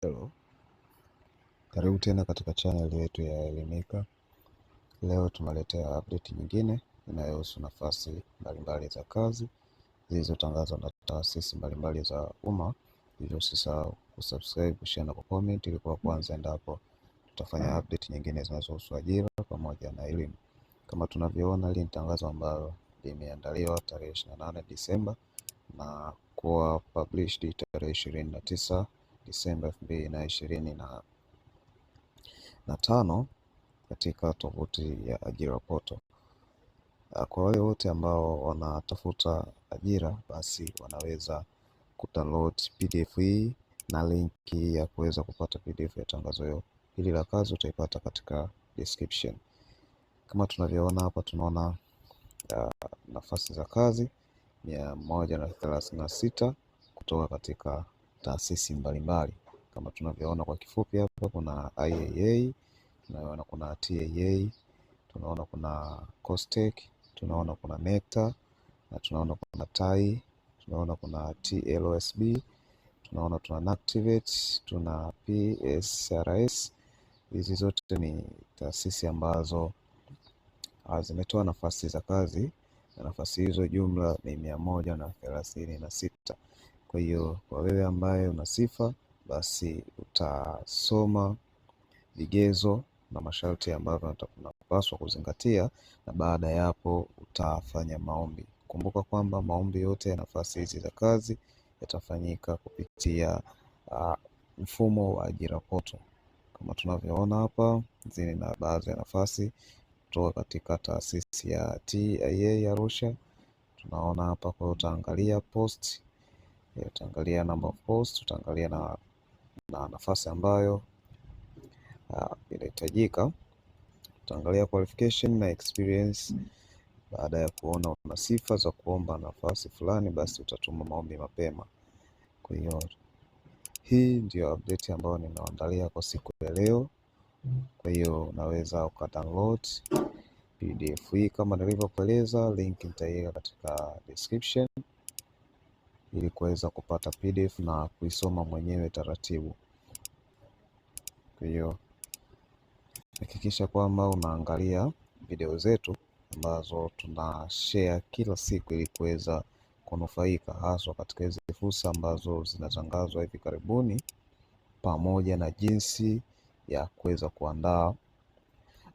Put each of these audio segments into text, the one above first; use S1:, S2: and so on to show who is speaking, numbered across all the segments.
S1: Hello, karibu tena katika channel yetu ya Elimika. Leo tumeletea update nyingine inayohusu nafasi mbalimbali za kazi zilizotangazwa na taasisi mbalimbali za umma. Hivyo usisahau kusubscribe, kushare na kucomment ili kwa kwanza endapo tutafanya update nyingine zinazohusu ajira pamoja na elimu. Kama tunavyoona, hili ni tangazo ambalo limeandaliwa tarehe 28 Disemba na kuwa published tarehe 29 Disemba 2025 katika tovuti ya ajira portal. Kwa wale wote ambao wanatafuta ajira, basi wanaweza kudownload PDF hii na linki ya kuweza kupata PDF ya tangazo hili la kazi utaipata katika description. Kama tunavyoona hapa, tunaona nafasi za kazi 136 kutoka katika taasisi mbalimbali. Kama tunavyoona kwa kifupi hapa, kuna IAA, tunaona kuna TAA, tunaona kuna COSTECH, tunaona kuna NECTA, na tunaona kuna TAI, tunaona kuna TLSB, tunaona tuna NACTIVATE, tuna PSRS. Hizi zote ni taasisi ambazo zimetoa nafasi za kazi, na nafasi hizo jumla ni 136. Kwa hiyo kwa wewe ambaye una sifa, basi utasoma vigezo na masharti ambavyo unapaswa kuzingatia, na baada ya hapo utafanya maombi. Kumbuka kwamba maombi yote ya nafasi hizi za kazi yatafanyika kupitia mfumo wa ajira portal. Kama tunavyoona hapa, zini na baadhi ya nafasi kutoka katika taasisi ya TIA Arusha. Tunaona hapa, kwa utaangalia post, utaangalia number of post, utaangalia na nafasi ambayo inahitajika, utaangalia qualification na experience. Baada ya kuona una sifa za kuomba nafasi fulani, basi utatuma maombi mapema. Kwa hiyo hii ndio update ambayo nimeandalia kwa siku ya leo. Kwa hiyo unaweza ukadownload PDF hii kama nilivyokueleza, link nitaiweka katika description ili kuweza kupata PDF na kuisoma mwenyewe taratibu. Kwa hiyo hakikisha kwamba unaangalia video zetu ambazo tuna share kila siku ili kuweza kunufaika haswa katika hizi fursa ambazo zinatangazwa hivi karibuni, pamoja na jinsi ya kuweza kuandaa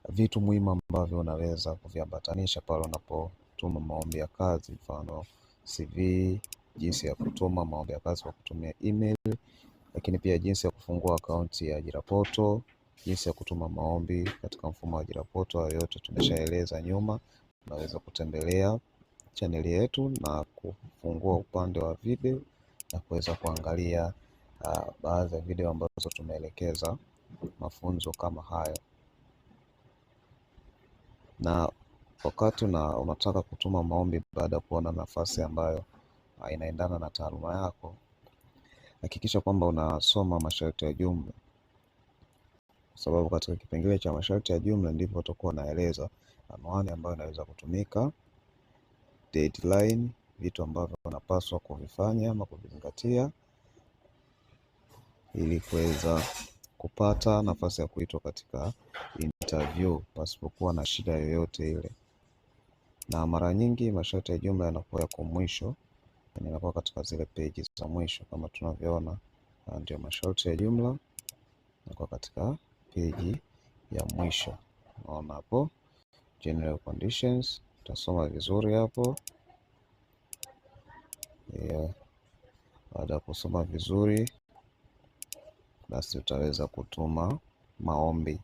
S1: vitu muhimu ambavyo unaweza kuviambatanisha pale unapotuma maombi ya kazi, mfano CV, jinsi ya kutuma maombi ya kazi kwa kutumia email, lakini pia jinsi ya kufungua akaunti ya ajira portal, jinsi ya kutuma maombi katika mfumo wa ajira portal. Yote tumeshaeleza nyuma. Unaweza kutembelea chaneli yetu na kufungua upande wa video na kuweza kuangalia baadhi ya video ambazo tumeelekeza mafunzo kama hayo. Na wakati unataka kutuma maombi baada ya kuona nafasi ambayo inaendana na taaluma yako, hakikisha kwamba unasoma masharti ya jumla, kwa sababu katika kipengele cha masharti ya jumla ndipo utakuwa unaeleza anwani ambayo inaweza kutumika, deadline, vitu ambavyo unapaswa kuvifanya ama kuvizingatia ili kuweza kupata nafasi ya kuitwa katika interview pasipokuwa na shida yoyote ile. Na mara nyingi masharti ya jumla yanakuwa yako mwisho, yanakuwa katika zile pages za mwisho. Kama tunavyoona, ndio masharti ya jumla yanakuwa katika page ya mwisho. Naona hapo general conditions, utasoma vizuri hapo. Baada ya kusoma vizuri, basi utaweza kutuma maombi.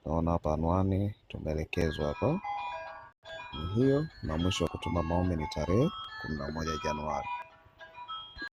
S1: Naona hapa anwani tumeelekezwa hapa ni hiyo, na mwisho wa kutuma maombi ni tarehe 11 Januari.